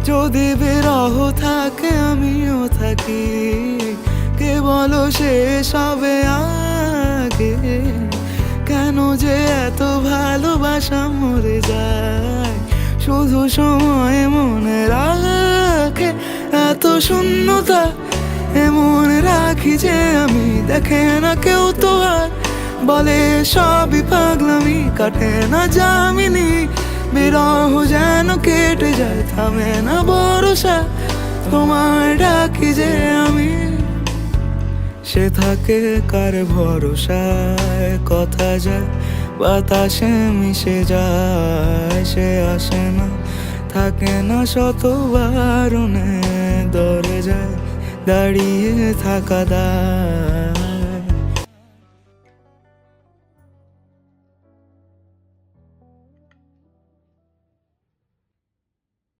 যদি বিরহ থাকে আমিও থাকি, কে বলো শেষ হবে আগে? কেন যে এত ভালোবাসা মরে যায়, শুধু সময় মনে রাখে এত শূন্যতা এমন রাখি যে আমি, দেখে না কেউ তো আর বলে সবই পাগলামি, কাটে না যামিনী বিরহ যেন কেটে যায়, থামে না ভরসা তোমায় ডাকি যে আমি। সে থাকে কার ভরসায়, কথা যায় বাতাসে মিশে যায়, সে আসে না থাকে না শত বারণে, দরে যায় দাঁড়িয়ে থাকা দায়।